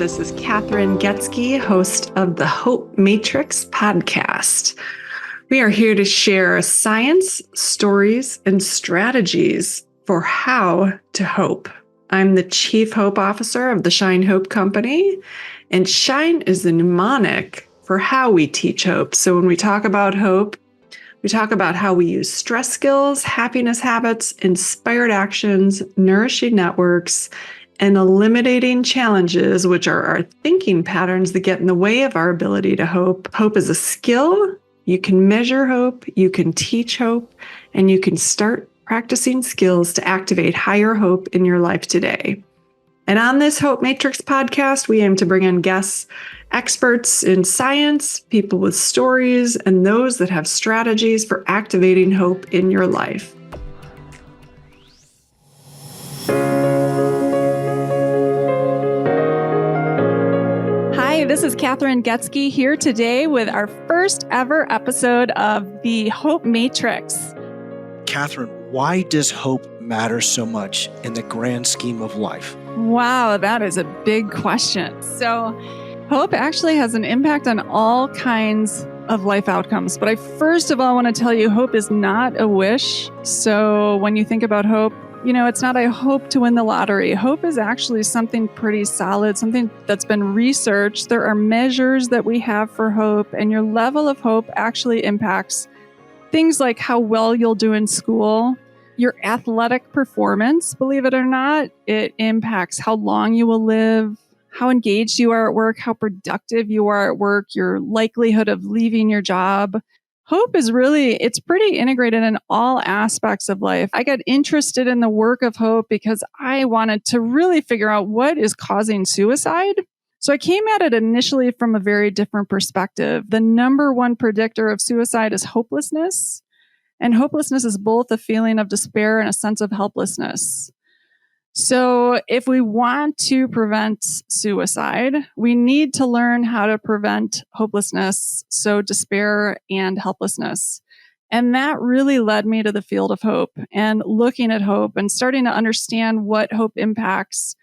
This is Kathryn Goetzke, host of the Hope Matrix podcast. We are here to share science, stories, and strategies for how to hope. I'm the Chief Hope Officer of the Shine Hope Company, and Shine is the mnemonic for how we teach hope. So when we talk about hope, we talk about how we use stress skills, happiness habits, inspired actions, nourishing networks, and eliminating challenges, which are our thinking patterns that get in the way of our ability to hope. Hope is a skill. You can measure hope, you can teach hope, and you can start practicing skills to activate higher hope in your life today. And on this Hope Matrix podcast, we aim to bring in guests, experts in science, people with stories, and those that have strategies for activating hope in your life. Hi, this is Kathryn Goetzke here today with our first ever episode of the Hope Matrix. Kathryn, why does hope matter so much in the grand scheme of life? Wow, that is a big question. So, hope actually has an impact on all kinds of life outcomes. But I first of all want to tell you, hope is not a wish. So when you think about hope, it's not I hope to win the lottery. Hope is actually something pretty solid, something that's been researched. There are measures that we have for hope, and your level of hope actually impacts things like how well you'll do in school, your athletic performance, believe it or not. It impacts how long you will live, how engaged you are at work, how productive you are at work, your likelihood of leaving your job. Hope is it's pretty integrated in all aspects of life. I got interested in the work of hope because I wanted to really figure out what is causing suicide. So I came at it initially from a very different perspective. The number one predictor of suicide is hopelessness. And hopelessness is both a feeling of despair and a sense of helplessness. So if we want to prevent suicide, we need to learn how to prevent hopelessness, so despair and helplessness. And that really led me to the field of hope and looking at hope and starting to understand what hope impacts.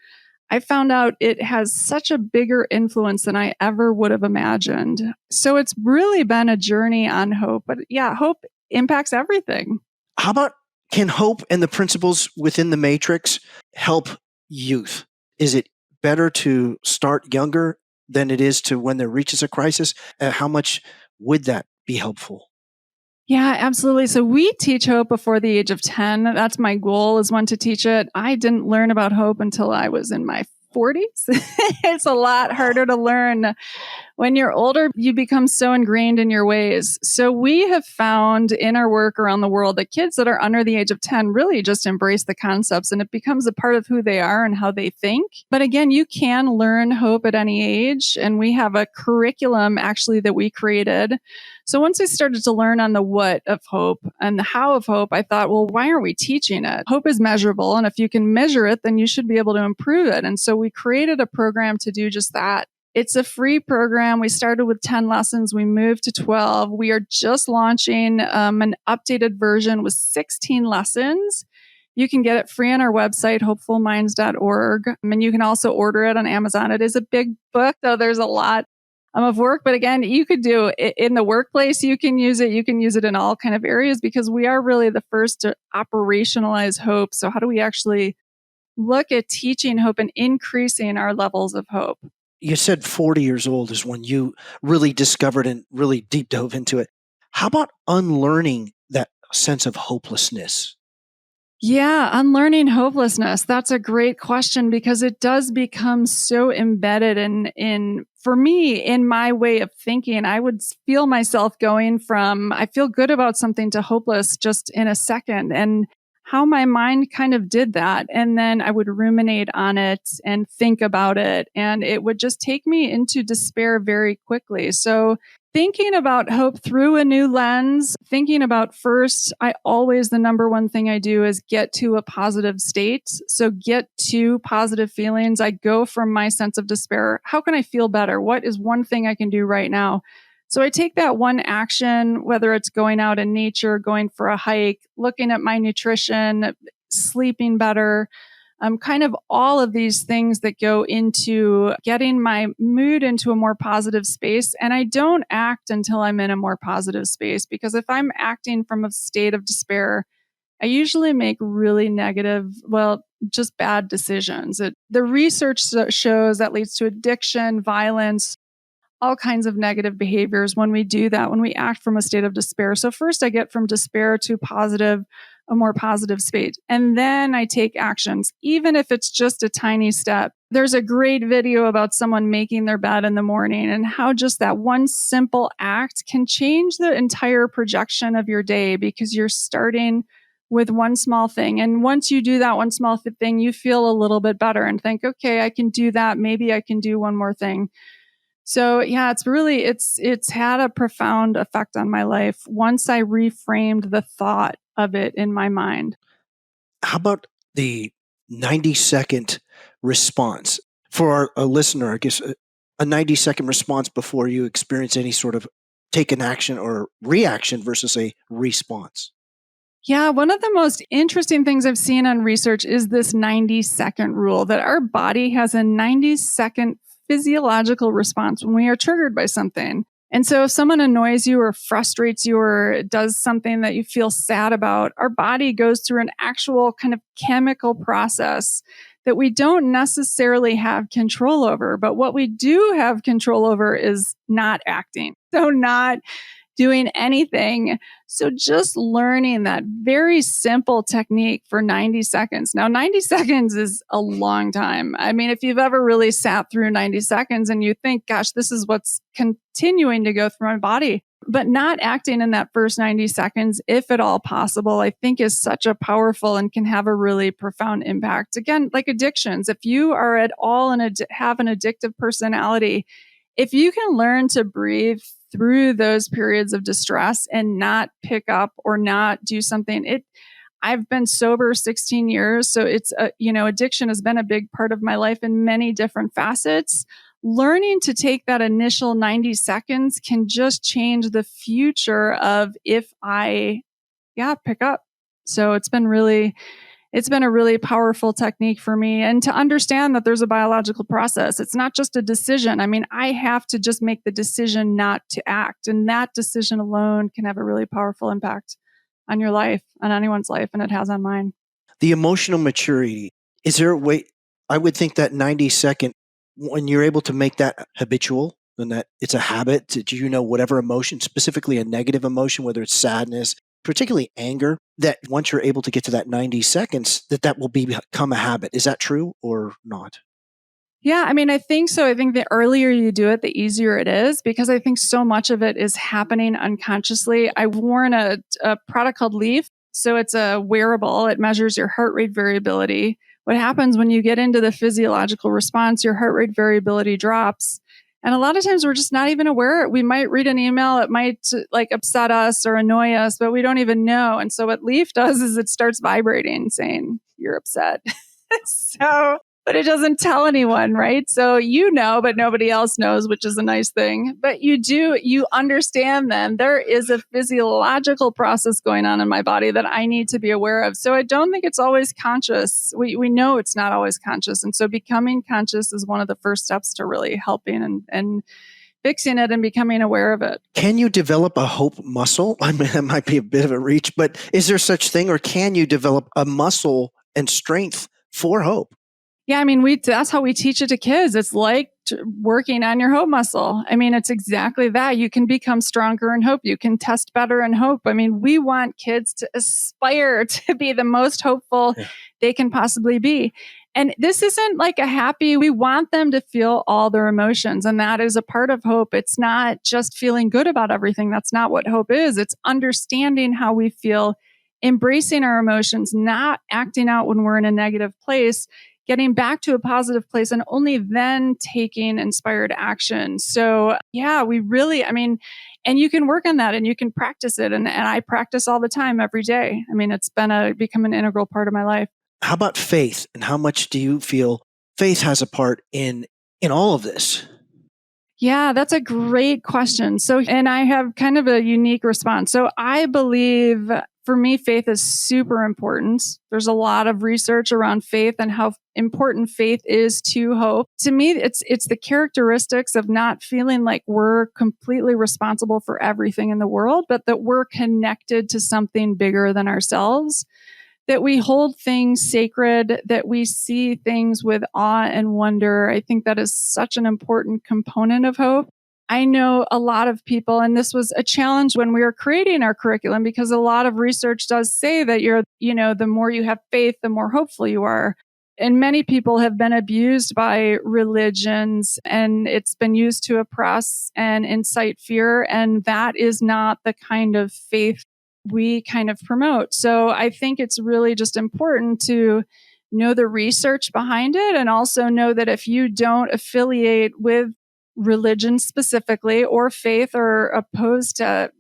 I found out it has such a bigger influence than I ever would have imagined. So it's really been a journey on hope. But yeah, hope impacts everything. How about, can hope and the principles within the matrix help youth? Is it better to start younger than it is to when there reaches a crisis? How much would that be helpful? Yeah, absolutely. So we teach hope before the age of 10. That's my goal, is to teach it. I didn't learn about hope until I was in my 40s. It's a lot harder to learn. When you're older, you become so ingrained in your ways. So we have found in our work around the world that kids that are under the age of 10 really just embrace the concepts, and it becomes a part of who they are and how they think. But again, you can learn hope at any age. And we have a curriculum actually that we created. So once I started to learn on the what of hope and the how of hope, I thought, well, why aren't we teaching it? Hope is measurable. And if you can measure it, then you should be able to improve it. And so we created a program to do just that. It's a free program. We started with 10 lessons. We moved to 12. We are just launching an updated version with 16 lessons. You can get it free on our website, hopefulminds.org. And you can also order it on Amazon. It is a big book, so there's a lot of work. But again, you could do it in the workplace. You can use it. You can use it in all kind of areas because we are really the first to operationalize hope. So how do we actually look at teaching hope and increasing our levels of hope? You said 40 years old is when you really discovered and really deep dove into it. How about unlearning that sense of hopelessness? Yeah, unlearning hopelessness. That's a great question because it does become so embedded in for me, in my way of thinking. I would feel myself going from, I feel good about something, to hopeless just in a second. And how my mind kind of did that. And then I would ruminate on it and think about it. And it would just take me into despair very quickly. So thinking about hope through a new lens, thinking about first, the number one thing I do is get to a positive state. So get to positive feelings. I go from my sense of despair. How can I feel better? What is one thing I can do right now? So I take that one action, whether it's going out in nature, going for a hike, looking at my nutrition, sleeping better, kind of all of these things that go into getting my mood into a more positive space. And I don't act until I'm in a more positive space, because if I'm acting from a state of despair, I usually make really negative, just bad decisions. The research shows that leads to addiction, violence, all kinds of negative behaviors when we do that, when we act from a state of despair. So first I get from despair to a more positive state. And then I take actions, even if it's just a tiny step. There's a great video about someone making their bed in the morning and how just that one simple act can change the entire projection of your day, because you're starting with one small thing. And once you do that one small thing, you feel a little bit better and think, okay, I can do that. Maybe I can do one more thing. So yeah, it's had a profound effect on my life once I reframed the thought of it in my mind. How about the 90-second response? For a listener, I guess a 90-second response before you experience any sort of take an action or reaction versus a response. Yeah, one of the most interesting things I've seen on research is this 90-second rule, that our body has a 90-second physiological response when we are triggered by something. And so if someone annoys you or frustrates you or does something that you feel sad about, our body goes through an actual kind of chemical process that we don't necessarily have control over. But what we do have control over is not acting. So not doing anything. So just learning that very simple technique for 90 seconds. Now, 90 seconds is a long time. I mean, if you've ever really sat through 90 seconds and you think, gosh, this is what's continuing to go through my body, but not acting in that first 90 seconds, if at all possible, I think is such a powerful and can have a really profound impact. Again, like addictions, if you are at all have an addictive personality, if you can learn to breathe through those periods of distress and not pick up or not do something, I've been sober 16 years. So addiction has been a big part of my life in many different facets. Learning to take that initial 90 seconds can just change the future of if I, pick up. So it's been a really powerful technique for me, and to understand that there's a biological process. It's not just a decision. I mean, I have to just make the decision not to act, and that decision alone can have a really powerful impact on your life, on anyone's life, and it has on mine. The emotional maturity, is there a way? I would think that 90-second, when you're able to make that habitual and that it's a habit, whatever emotion, specifically a negative emotion, whether it's sadness, particularly anger, that once you're able to get to that 90 seconds, that will become a habit. Is that true or not? Yeah, I mean, I think so. I think the earlier you do it, the easier it is, because I think so much of it is happening unconsciously. I worn a product called Leaf. So it's a wearable. It measures your heart rate variability. What happens when you get into the physiological response, your heart rate variability drops. And a lot of times we're just not even aware. We might read an email, it might upset us or annoy us, but we don't even know. And so what Leaf does is it starts vibrating saying, you're upset. But it doesn't tell anyone, right? So but nobody else knows, which is a nice thing. But you understand then there is a physiological process going on in my body that I need to be aware of. So I don't think it's always conscious. We know it's not always conscious. And so becoming conscious is one of the first steps to really helping and fixing it and becoming aware of it. Can you develop a hope muscle? I mean, that might be a bit of a reach, but is there such thing, or can you develop a muscle and strength for hope? Yeah, I mean, that's how we teach it to kids. It's like working on your hope muscle. I mean, it's exactly that. You can become stronger in hope. You can test better in hope. I mean, we want kids to aspire to be the most hopeful they can possibly be. And this isn't like we want them to feel all their emotions. And that is a part of hope. It's not just feeling good about everything. That's not what hope is. It's understanding how we feel, embracing our emotions, not acting out when we're in a negative place, getting back to a positive place, and only then taking inspired action. So yeah, and you can work on that and you can practice it. And I practice all the time, every day. I mean, it's become an integral part of my life. How about faith? And how much do you feel faith has a part in all of this? Yeah, that's a great question. And I have kind of a unique response. So I believe For me, faith is super important. There's a lot of research around faith and how important faith is to hope. To me, it's the characteristics of not feeling like we're completely responsible for everything in the world, but that we're connected to something bigger than ourselves, that we hold things sacred, that we see things with awe and wonder. I think that is such an important component of hope. I know a lot of people, and this was a challenge when we were creating our curriculum, because a lot of research does say that the more you have faith, the more hopeful you are. And many people have been abused by religions, and it's been used to oppress and incite fear. And that is not the kind of faith we kind of promote. So I think it's really just important to know the research behind it, and also know that if you don't affiliate with religion specifically or faith, or opposed to,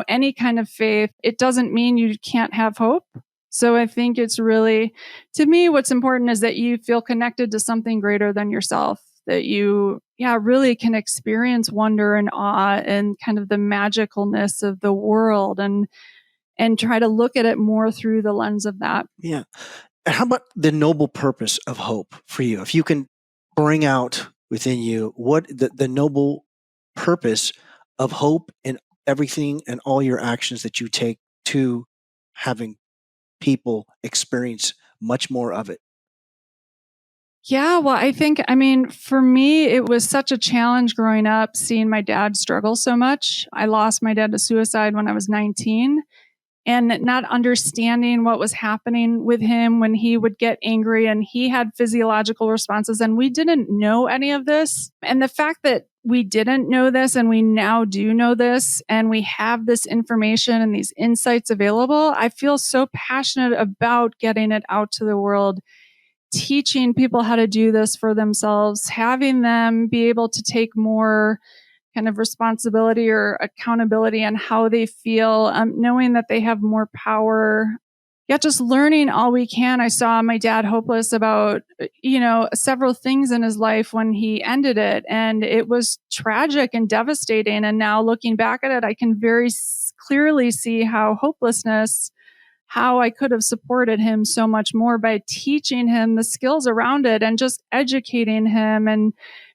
any kind of faith, it doesn't mean you can't have hope. So I think it's really, to me, what's important is that you feel connected to something greater than yourself, that you, really can experience wonder and awe and kind of the magicalness of the world, and try to look at it more through the lens of that. Yeah. And how about the noble purpose of hope for you? If you can bring out within you what the noble purpose of hope in everything and all your actions that you take to having people experience much more of it. Yeah, well, for me, it was such a challenge growing up, seeing my dad struggle so much. I lost my dad to suicide when I was 19. And not understanding what was happening with him when he would get angry, and he had physiological responses, and we didn't know any of this. And the fact that we didn't know this and we now do know this, and we have this information and these insights available, I feel so passionate about getting it out to the world, teaching people how to do this for themselves, having them be able to take more kind of responsibility or accountability on how they feel, knowing that they have more power. Yeah, just learning all we can. I saw my dad hopeless about, several things in his life when he ended it. And it was tragic and devastating. And now looking back at it, I can very clearly see how I could have supported him so much more by teaching him the skills around it and just educating him. And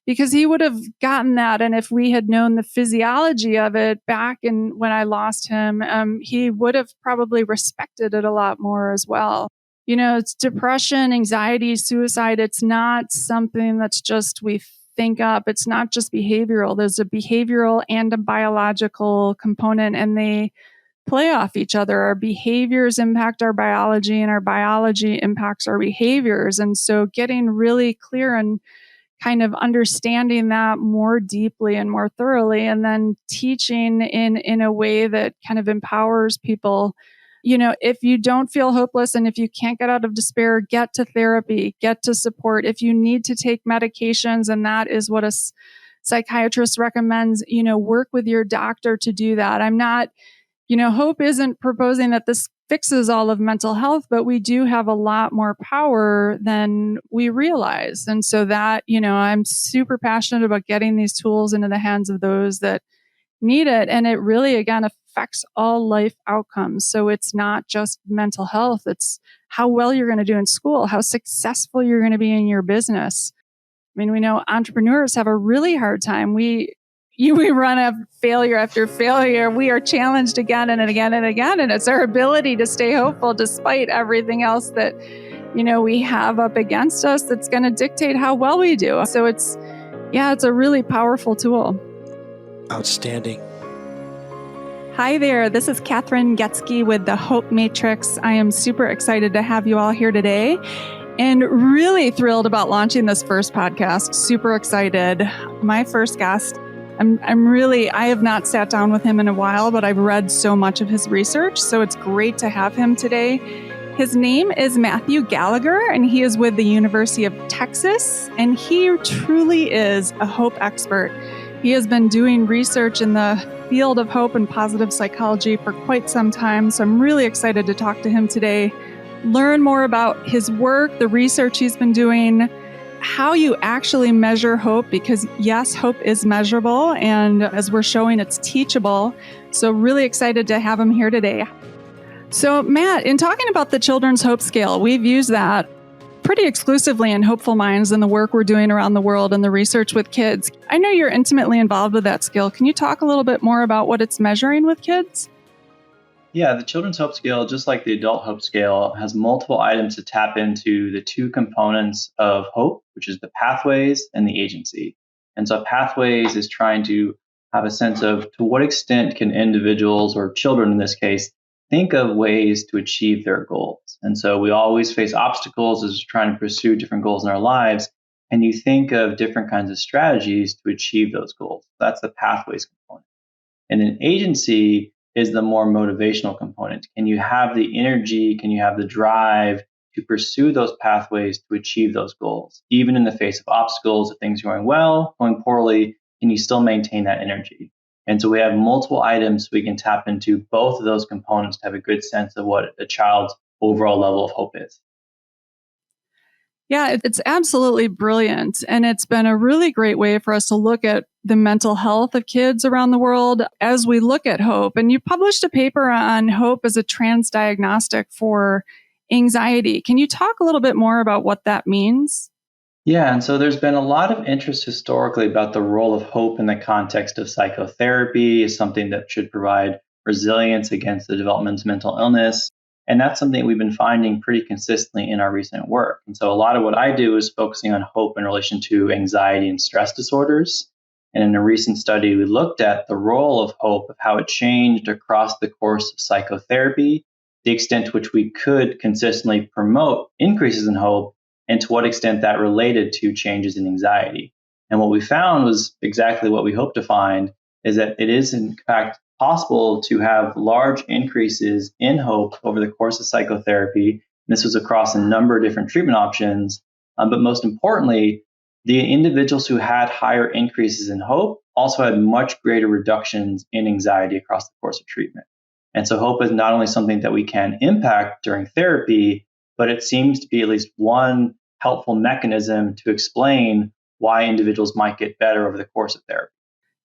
because he would have gotten that. And if we had known the physiology of it back in when I lost him, he would have probably respected it a lot more as well. It's depression, anxiety, suicide. It's not something that's just we think up. It's not just behavioral. There's a behavioral and a biological component, and they play off each other. Our behaviors impact our biology, and our biology impacts our behaviors. And so getting really clear and kind of understanding that more deeply and more thoroughly, and then teaching in a way that kind of empowers people. If you don't feel hopeless and if you can't get out of despair, get to therapy, get to support. If you need to take medications, and that is what a psychiatrist recommends, work with your doctor to do that. I'm not, hope isn't proposing that this fixes all of mental health, but we do have a lot more power than we realize. And so that, I'm super passionate about getting these tools into the hands of those that need it. And it really, again, affects all life outcomes. So it's not just mental health. It's how well you're going to do in school, how successful you're going to be in your business. We know entrepreneurs have a really hard time. We run a failure after failure. We are challenged again and again and again. And it's our ability to stay hopeful despite everything else that, we have up against us that's going to dictate how well we do. So it's a really powerful tool. Outstanding. Hi there. This is Kathryn Goetzke with the Hope Matrix. I am super excited to have you all here today, and really thrilled about launching this first podcast. Super excited. My first guest. I have not sat down with him in a while, but I've read so much of his research, so it's great to have him today. His name is Matthew Gallagher, and he is with the University of Texas, and he truly is a hope expert. He has been doing research in the field of hope and positive psychology for quite some time, so I'm really excited to talk to him today, learn more about his work, the research he's been doing, how you actually measure hope, because yes, hope is measurable, and as we're showing, it's teachable. So really excited to have him here today. So, Matt, in talking about the Children's Hope Scale, we've used that pretty exclusively in Hopeful Minds and the work we're doing around the world and the research with kids. I know you're intimately involved with that scale. Can you talk a little bit more about what it's measuring with kids? Yeah, the Children's Hope Scale, just like the Adult Hope Scale, has multiple items to tap into the two components of hope, which is the pathways and the agency. And so pathways is trying to have a sense of to what extent can individuals or children in this case think of ways to achieve their goals. And so we always face obstacles as we're trying to pursue different goals in our lives. And you think of different kinds of strategies to achieve those goals. That's the pathways component. And then agency is the more motivational component. Can you have the energy? Can you have the drive to pursue those pathways to achieve those goals? Even in the face of obstacles, if things are going well, going poorly, can you still maintain that energy? And so we have multiple items we can tap into both of those components to have a good sense of what a child's overall level of hope is. Yeah, it's absolutely brilliant. And it's been a really great way for us to look at the mental health of kids around the world as we look at hope. And you published a paper on hope as a transdiagnostic for anxiety. Can you talk a little bit more about what that means? Yeah, and so there's been a lot of interest historically about the role of hope in the context of psychotherapy as something that should provide resilience against the development of mental illness. And that's something we've been finding pretty consistently in our recent work. And so a lot of what I do is focusing on hope in relation to anxiety and stress disorders. And in a recent study, we looked at the role of hope, of how it changed across the course of psychotherapy, the extent to which we could consistently promote increases in hope, and to what extent that related to changes in anxiety. And what we found was exactly what we hoped to find, is that it is in fact possible to have large increases in hope over the course of psychotherapy. And this was across a number of different treatment options. But most importantly, the individuals who had higher increases in hope also had much greater reductions in anxiety across the course of treatment. And so hope is not only something that we can impact during therapy, but it seems to be at least one helpful mechanism to explain why individuals might get better over the course of therapy.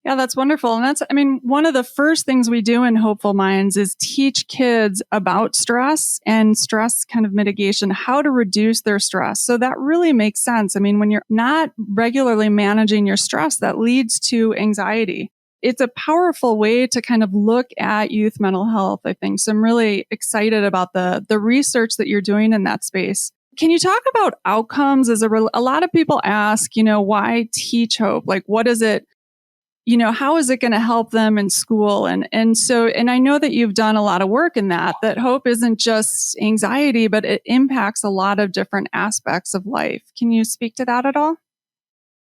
Yeah, that's wonderful. And one of the first things we do in Hopeful Minds is teach kids about stress and stress kind of mitigation, how to reduce their stress. So that really makes sense. I mean, when you're not regularly managing your stress, that leads to anxiety. It's a powerful way to kind of look at youth mental health, I think. So I'm really excited about the research that you're doing in that space. Can you talk about outcomes? A lot of people ask, why teach hope? Like, what is it? How is it going to help them in school? And I know that you've done a lot of work in that hope isn't just anxiety, but it impacts a lot of different aspects of life. Can you speak to that at all?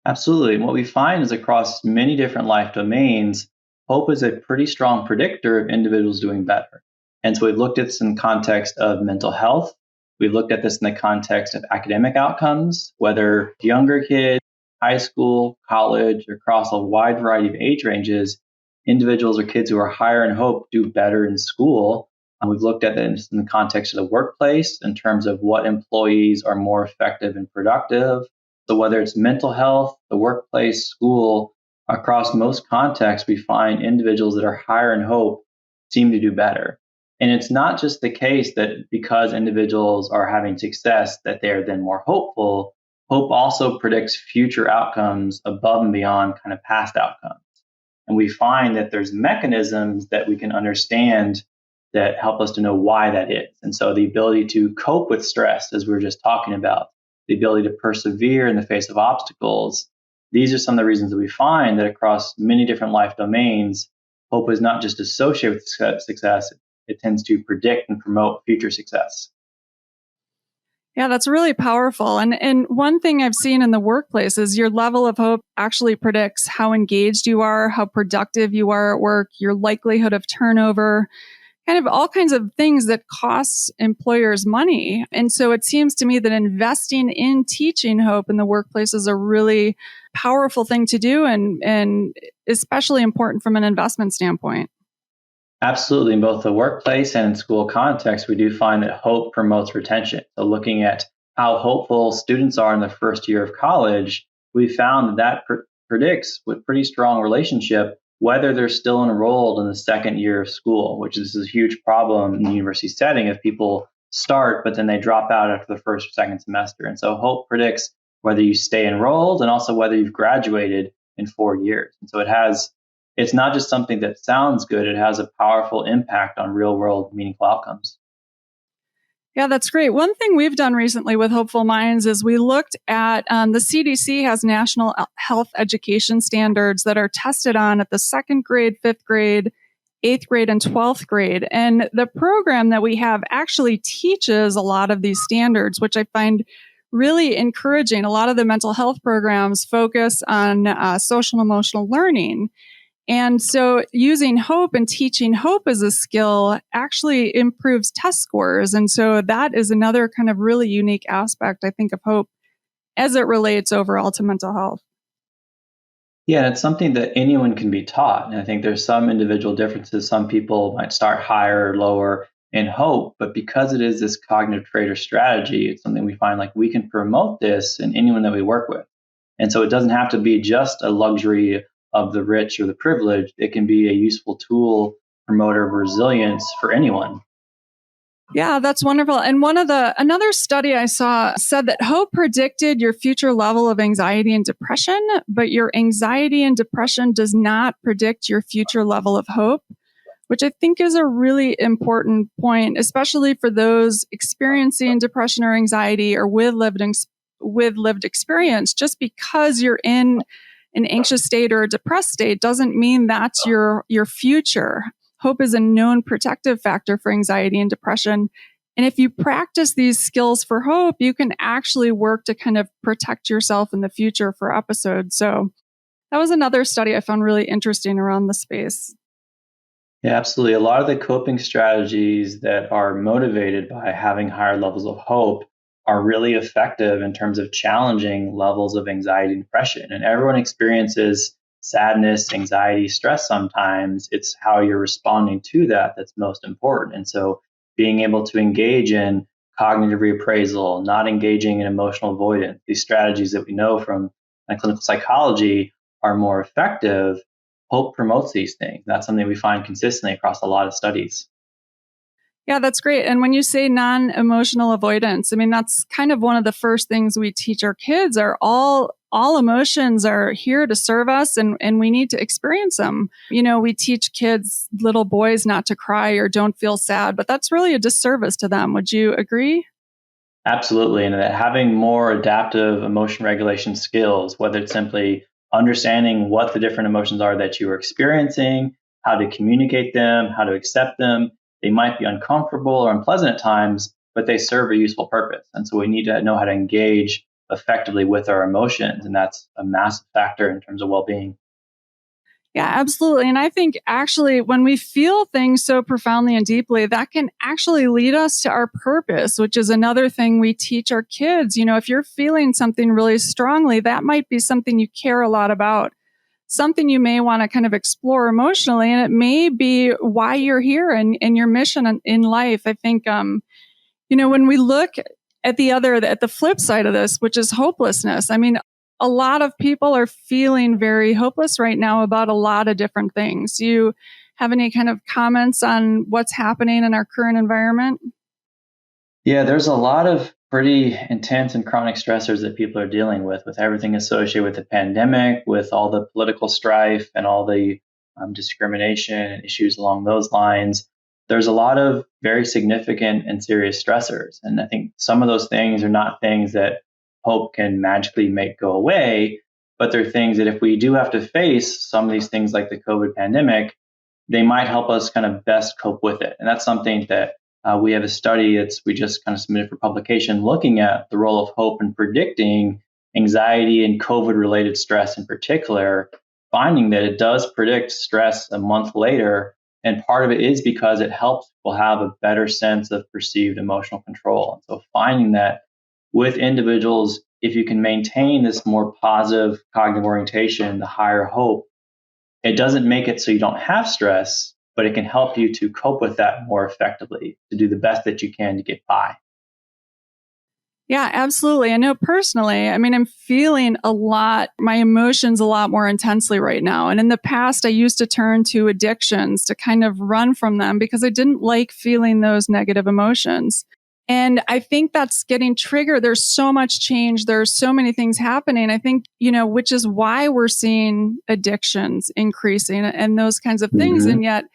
Absolutely. And what we find is across many different life domains, hope is a pretty strong predictor of individuals doing better. And so we've looked at this in the context of mental health. We've looked at this in the context of academic outcomes, whether younger kids, high school, college, across a wide variety of age ranges, individuals or kids who are higher in hope do better in school. And we've looked at this in the context of the workplace in terms of what employees are more effective and productive. So whether it's mental health, the workplace, school, across most contexts, we find individuals that are higher in hope seem to do better. And it's not just the case that because individuals are having success, that they're then more hopeful. Hope also predicts future outcomes above and beyond kind of past outcomes. And we find that there's mechanisms that we can understand that help us to know why that is. And so the ability to cope with stress, as we were just talking about, the ability to persevere in the face of obstacles, these are some of the reasons that we find that across many different life domains, hope is not just associated with success, it tends to predict and promote future success. Yeah, that's really powerful. And one thing I've seen in the workplace is your level of hope actually predicts how engaged you are, how productive you are at work, your likelihood of turnover, kind of all kinds of things that costs employers money. And so it seems to me that investing in teaching hope in the workplace is a really powerful thing to do and especially important from an investment standpoint. Absolutely. In both the workplace and in school context, we do find that hope promotes retention. So looking at how hopeful students are in the first year of college, we found that predicts with pretty strong relationship whether they're still enrolled in the second year of school, which is a huge problem in the university setting if people start, but then they drop out after the first or second semester. And so hope predicts whether you stay enrolled and also whether you've graduated in 4 years. And so it's not just something that sounds good, it has a powerful impact on real world meaningful outcomes. Yeah, that's great. One thing we've done recently with Hopeful Minds is we looked at the CDC has national health education standards that are tested on at the second grade, fifth grade, eighth grade, and 12th grade. And the program that we have actually teaches a lot of these standards, which I find really encouraging. A lot of the mental health programs focus on social and emotional learning. And so using hope and teaching hope as a skill actually improves test scores. And so that is another kind of really unique aspect, I think, of hope as it relates overall to mental health. Yeah, it's something that anyone can be taught. And I think there's some individual differences. Some people might start higher or lower in hope, but because it is this cognitive trait or strategy, it's something we find like we can promote this in anyone that we work with. And so it doesn't have to be just a luxury of the rich or the privileged. It can be a useful tool, promoter of resilience for anyone. Yeah, that's wonderful. And another study I saw said that hope predicted your future level of anxiety and depression, but your anxiety and depression does not predict your future level of hope, which I think is a really important point, especially for those experiencing depression or anxiety or with lived experience. Just because you're in an anxious state or a depressed state doesn't mean that's your future. Hope is a known protective factor for anxiety and depression. And if you practice these skills for hope, you can actually work to kind of protect yourself in the future for episodes. So that was another study I found really interesting around the space. Yeah, absolutely. A lot of the coping strategies that are motivated by having higher levels of hope are really effective in terms of challenging levels of anxiety and depression. And everyone experiences sadness, anxiety, stress sometimes. It's how you're responding to that that's most important. And so being able to engage in cognitive reappraisal, not engaging in emotional avoidance, these strategies that we know from clinical psychology are more effective. Hope promotes these things. That's something we find consistently across a lot of studies. Yeah, that's great. And when you say non-emotional avoidance, I mean, that's kind of one of the first things we teach our kids are all emotions are here to serve us and we need to experience them. You know, we teach kids, little boys, not to cry or don't feel sad, but that's really a disservice to them. Would you agree? Absolutely. And that having more adaptive emotion regulation skills, whether it's simply understanding what the different emotions are that you are experiencing, how to communicate them, how to accept them. They might be uncomfortable or unpleasant at times, but they serve a useful purpose. And so we need to know how to engage effectively with our emotions. And that's a massive factor in terms of well-being. Yeah, absolutely. And I think actually when we feel things so profoundly and deeply, that can actually lead us to our purpose, which is another thing we teach our kids. You know, if you're feeling something really strongly, that might be something you care a lot about, something you may want to kind of explore emotionally. And it may be why you're here and your mission in life. I think, you know, when we look at the flip side of this, which is hopelessness, I mean, a lot of people are feeling very hopeless right now about a lot of different things. Do you have any kind of comments on what's happening in our current environment? Yeah, there's a lot of pretty intense and chronic stressors that people are dealing with everything associated with the pandemic, with all the political strife and all the discrimination and issues along those lines. There's a lot of very significant and serious stressors. And I think some of those things are not things that hope can magically make go away, but they're things that if we do have to face some of these things like the COVID pandemic, they might help us kind of best cope with it. And that's something that we have a study that's we just kind of submitted for publication looking at the role of hope in predicting anxiety and COVID related stress in particular, finding that it does predict stress a month later. And part of it is because it helps people have a better sense of perceived emotional control. And so finding that with individuals, if you can maintain this more positive cognitive orientation, the higher hope, it doesn't make it so you don't have stress, but it can help you to cope with that more effectively, to do the best that you can to get by. Yeah, absolutely. I know personally, I'm feeling my emotions a lot more intensely right now. And in the past, I used to turn to addictions to kind of run from them because I didn't like feeling those negative emotions. And I think that's getting triggered. There's so much change. There's so many things happening. I think, which is why we're seeing addictions increasing and those kinds of things. Mm-hmm. And yet,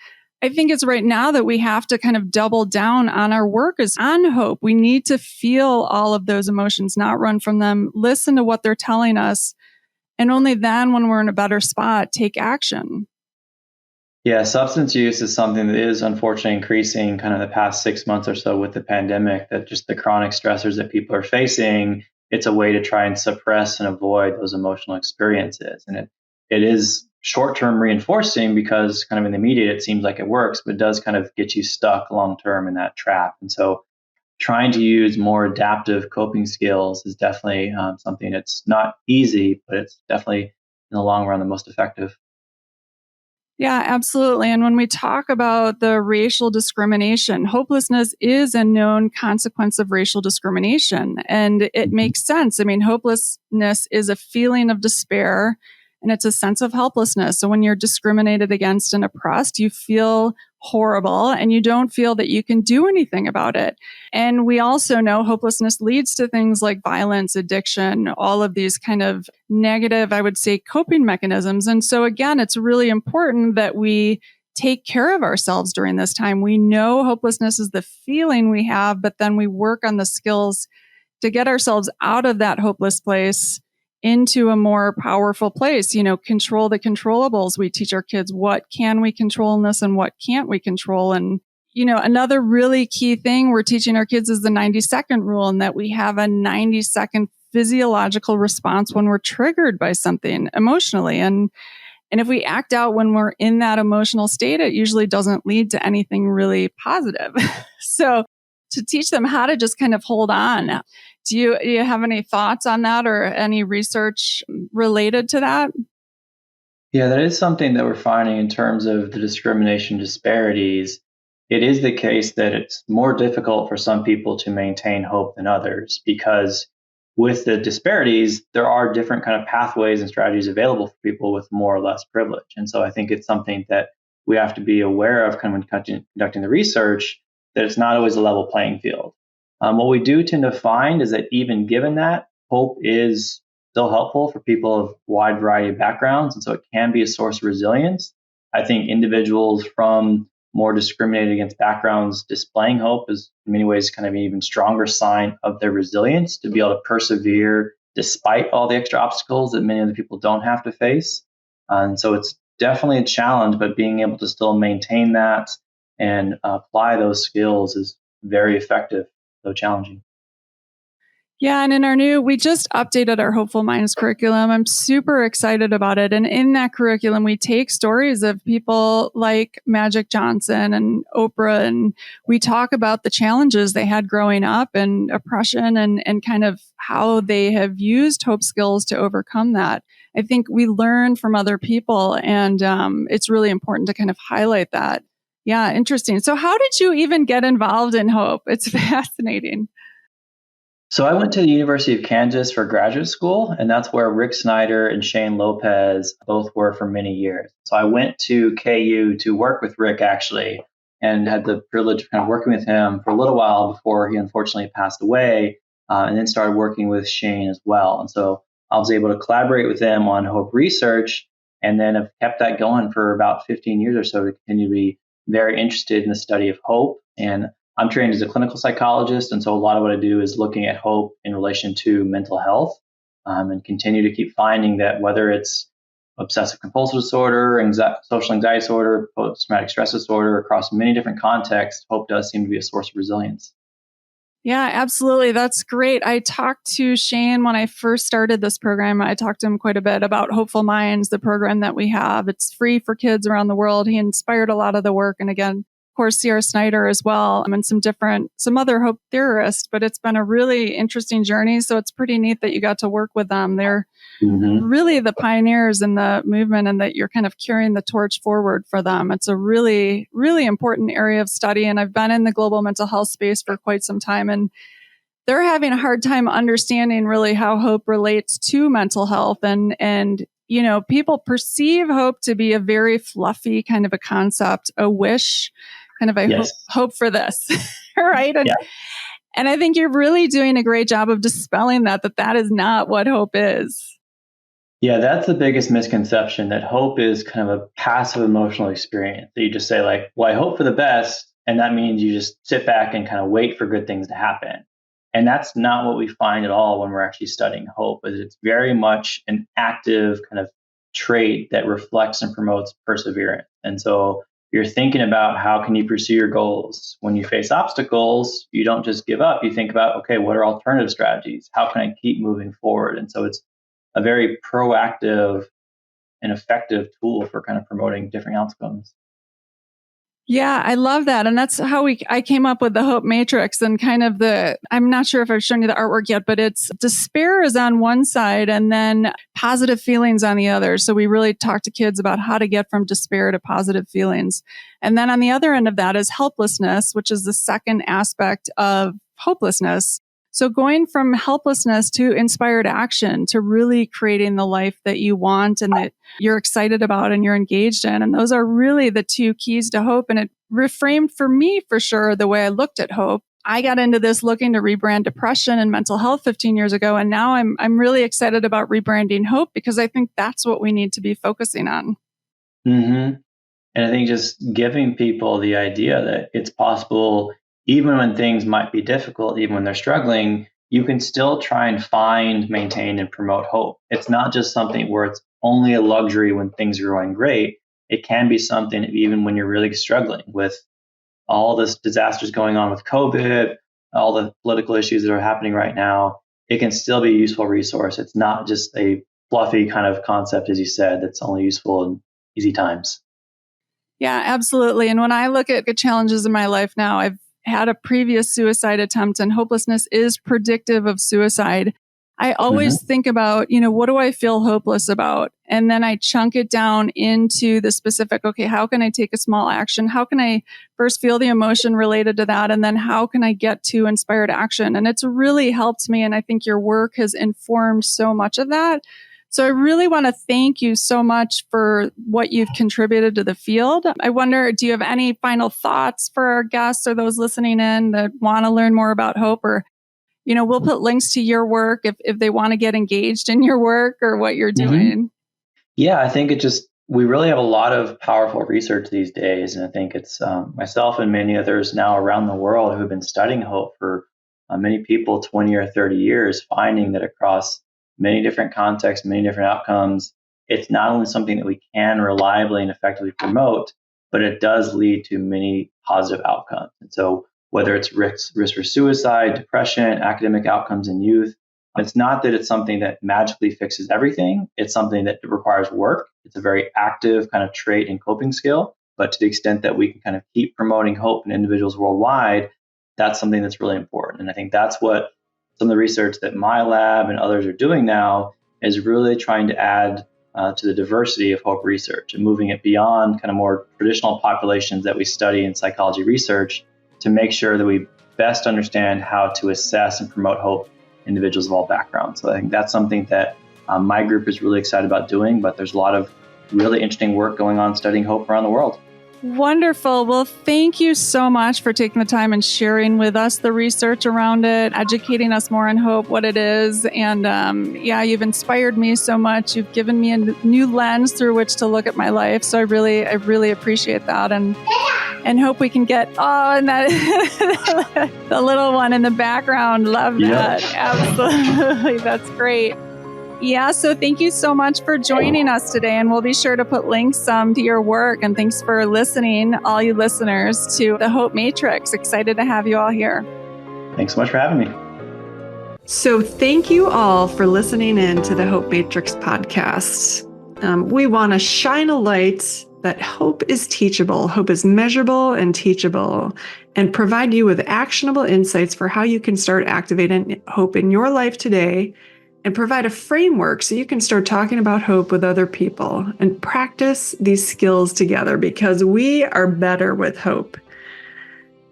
I think it's right now that we have to kind of double down on our work is on hope. We need to feel all of those emotions, not run from them, listen to what they're telling us. And only then, when we're in a better spot, take action. Yeah, substance use is something that is unfortunately increasing kind of the past 6 months or so with the pandemic, that just the chronic stressors that people are facing, it's a way to try and suppress and avoid those emotional experiences. And it is short-term reinforcing because kind of in the immediate, it seems like it works, but it does kind of get you stuck long-term in that trap. And so trying to use more adaptive coping skills is definitely something that's not easy, but it's definitely in the long run the most effective. Yeah, absolutely. And when we talk about the racial discrimination, hopelessness is a known consequence of racial discrimination. And it makes sense. Hopelessness is a feeling of despair and it's a sense of helplessness. So when you're discriminated against and oppressed, you feel horrible and you don't feel that you can do anything about it. And we also know hopelessness leads to things like violence, addiction, all of these kind of negative, I would say, coping mechanisms. And so again, it's really important that we take care of ourselves during this time. We know hopelessness is the feeling we have, but then we work on the skills to get ourselves out of that hopeless place into a more powerful place. Control the controllables. We teach our kids what can we control in this and what can't we control. And, another really key thing we're teaching our kids is the 90-second rule, and that we have a 90-second physiological response when we're triggered by something emotionally. And if we act out when we're in that emotional state, it usually doesn't lead to anything really positive. So to teach them how to just kind of hold on. Do you have any thoughts on that or any research related to that? Yeah, that is something that we're finding in terms of the discrimination disparities. It is the case that it's more difficult for some people to maintain hope than others because with the disparities, there are different kind of pathways and strategies available for people with more or less privilege. And so I think it's something that we have to be aware of kind of when conducting the research, that it's not always a level playing field. What we do tend to find is that even given that, hope is still helpful for people of wide variety of backgrounds. And so it can be a source of resilience. I think individuals from more discriminated against backgrounds displaying hope is in many ways kind of an even stronger sign of their resilience to be able to persevere despite all the extra obstacles that many other people don't have to face. And so it's definitely a challenge, but being able to still maintain that and apply those skills is very effective, though challenging. Yeah, and we just updated our Hopeful Minds curriculum. I'm super excited about it. And in that curriculum, we take stories of people like Magic Johnson and Oprah, and we talk about the challenges they had growing up and oppression and kind of how they have used hope skills to overcome that. I think we learn from other people, and it's really important to kind of highlight that. Yeah, interesting. So how did you even get involved in hope? It's fascinating. So I went to the University of Kansas for graduate school, and that's where Rick Snyder and Shane Lopez both were for many years. So I went to KU to work with Rick actually, and had the privilege of kind of working with him for a little while before he unfortunately passed away, and then started working with Shane as well. And so I was able to collaborate with them on hope research, and then have kept that going for about 15 years or so to continue to be very interested in the study of hope. And I'm trained as a clinical psychologist, and so a lot of what I do is looking at hope in relation to mental health, and continue to keep finding that whether it's obsessive compulsive disorder, social anxiety disorder, post-traumatic stress disorder, across many different contexts, hope does seem to be a source of resilience. Yeah, absolutely. That's great. I talked to Shane when I first started this program. I talked to him quite a bit about Hopeful Minds, the program that we have. It's free for kids around the world. He inspired a lot of the work. And again, of course, C.R. Snyder as well, and some other hope theorists, but it's been a really interesting journey. So it's pretty neat that you got to work with them. They're really the pioneers in the movement, and that you're kind of carrying the torch forward for them. It's a really, really important area of study. And I've been in the global mental health space for quite some time. And they're having a hard time understanding really how hope relates to mental health. And people perceive hope to be a very fluffy kind of a concept, a wish, kind of a Yes. hope for this, right? Yeah. And I think you're really doing a great job of dispelling that is not what hope is. Yeah, that's the biggest misconception, that hope is kind of a passive emotional experience that you just say like, well, I hope for the best. And that means you just sit back and kind of wait for good things to happen. And that's not what we find at all when we're actually studying hope. It's very much an active kind of trait that reflects and promotes perseverance. And so you're thinking about how can you pursue your goals. When you face obstacles, you don't just give up. You think about, okay, what are alternative strategies? How can I keep moving forward? And so it's a very proactive and effective tool for kind of promoting different outcomes. Yeah, I love that. And that's how I came up with the Hope Matrix, and kind of I'm not sure if I've shown you the artwork yet, but it's despair is on one side and then positive feelings on the other. So we really talk to kids about how to get from despair to positive feelings. And then on the other end of that is helplessness, which is the second aspect of hopelessness. So going from helplessness to inspired action to really creating the life that you want and that you're excited about and you're engaged in. And those are really the two keys to hope. And it reframed for me, for sure, the way I looked at hope. I got into this looking to rebrand depression and mental health 15 years ago. And now I'm really excited about rebranding hope, because I think that's what we need to be focusing on. Mm-hmm. And I think just giving people the idea that it's possible, even when things might be difficult, even when they're struggling, you can still try and find, maintain, and promote hope. It's not just something where it's only a luxury when things are going great. It can be something even when you're really struggling with all this disasters going on with COVID, all the political issues that are happening right now. It can still be a useful resource. It's not just a fluffy kind of concept, as you said, that's only useful in easy times. Yeah, absolutely. And when I look at the challenges in my life now, I've had a previous suicide attempt, and hopelessness is predictive of suicide. I always think about, what do I feel hopeless about? And then I chunk it down into the specific, okay, how can I take a small action? How can I first feel the emotion related to that? And then how can I get to inspired action? And it's really helped me. And I think your work has informed so much of that. So I really want to thank you so much for what you've contributed to the field. I wonder, do you have any final thoughts for our guests or those listening in that want to learn more about hope? Or, we'll put links to your work if they want to get engaged in your work or what you're doing. Yeah, I think we really have a lot of powerful research these days. And I think it's myself and many others now around the world who've been studying hope for many people 20 or 30 years, finding that across many different contexts, many different outcomes, it's not only something that we can reliably and effectively promote, but it does lead to many positive outcomes. And so whether it's risk for suicide, depression, academic outcomes in youth, it's not that it's something that magically fixes everything. It's something that requires work. It's a very active kind of trait and coping skill. But to the extent that we can kind of keep promoting hope in individuals worldwide, that's something that's really important. And I think that's what some of the research that my lab and others are doing now is really trying to add to the diversity of hope research and moving it beyond kind of more traditional populations that we study in psychology research to make sure that we best understand how to assess and promote hope in individuals of all backgrounds. So I think that's something that my group is really excited about doing, but there's a lot of really interesting work going on studying hope around the world. Wonderful. Well, thank you so much for taking the time and sharing with us the research around it, educating us more on hope, what it is. And you've inspired me so much. You've given me a new lens through which to look at my life. So I really appreciate that. And hope we can get, and that the little one in the background. Love that. Yep. Absolutely. That's great. Yeah, so thank you so much for joining us today, and we'll be sure to put links to your work. And thanks for listening, all you listeners, to the Hope Matrix. Excited to have you all here. Thanks so much for having me. So thank you all for listening in to the Hope Matrix podcast. We want to shine a light that hope is teachable, hope is measurable and teachable, and provide you with actionable insights for how you can start activating hope in your life today, and provide a framework so you can start talking about hope with other people and practice these skills together, because we are better with hope.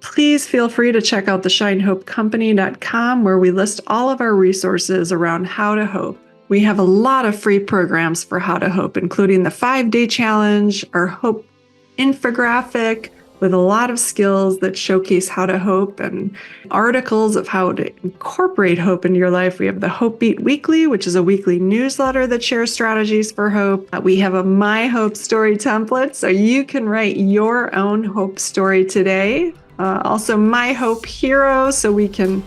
please feel free to check out the shinehopecompany.com, where we list all of our resources around how to hope. We have a lot of free programs for how to hope, including the 5-day challenge, our hope infographic with a lot of skills that showcase how to hope, and articles of how to incorporate hope into your life. We have the Hope Beat Weekly, which is a weekly newsletter that shares strategies for hope. We have a My Hope Story template, so you can write your own hope story today. Also, My Hope Hero, so we can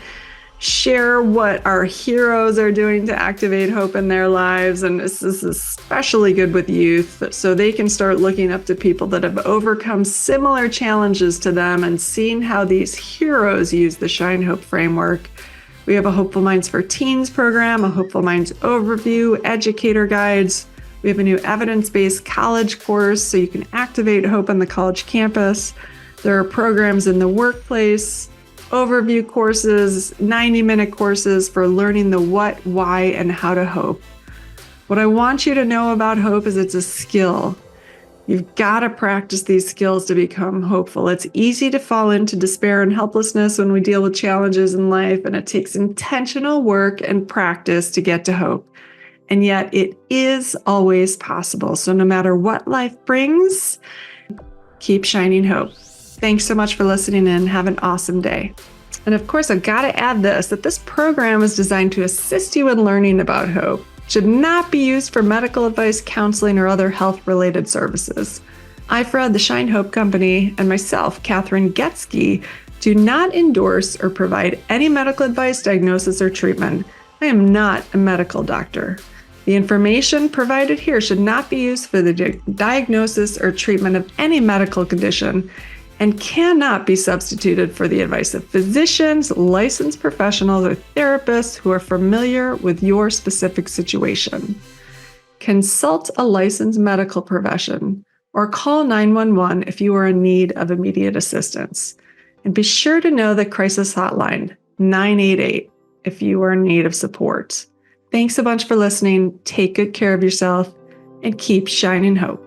share what our heroes are doing to activate hope in their lives. And this is especially good with youth, so they can start looking up to people that have overcome similar challenges to them and seeing how these heroes use the Shine Hope framework. We have a Hopeful Minds for Teens program, a Hopeful Minds overview, educator guides. We have a new evidence-based college course, so you can activate hope on the college campus. There are programs in the workplace, overview courses, 90-minute courses for learning the what, why, and how to hope. What I want you to know about hope is it's a skill. You've got to practice these skills to become hopeful. It's easy to fall into despair and helplessness when we deal with challenges in life, and it takes intentional work and practice to get to hope. And yet it is always possible. So no matter what life brings, keep shining hope. Thanks so much for listening in. Have an awesome day. And of course, I've got to add that this program is designed to assist you in learning about hope. It should not be used for medical advice, counseling, or other health-related services. I, Fred, the Shine Hope Company, and myself, Kathryn Goetzke, do not endorse or provide any medical advice, diagnosis, or treatment. I am not a medical doctor. The information provided here should not be used for the diagnosis or treatment of any medical condition, and cannot be substituted for the advice of physicians, licensed professionals, or therapists who are familiar with your specific situation. Consult a licensed medical profession or call 911 if you are in need of immediate assistance. And be sure to know the crisis hotline, 988, if you are in need of support. Thanks a bunch for listening. Take good care of yourself and keep shining hope.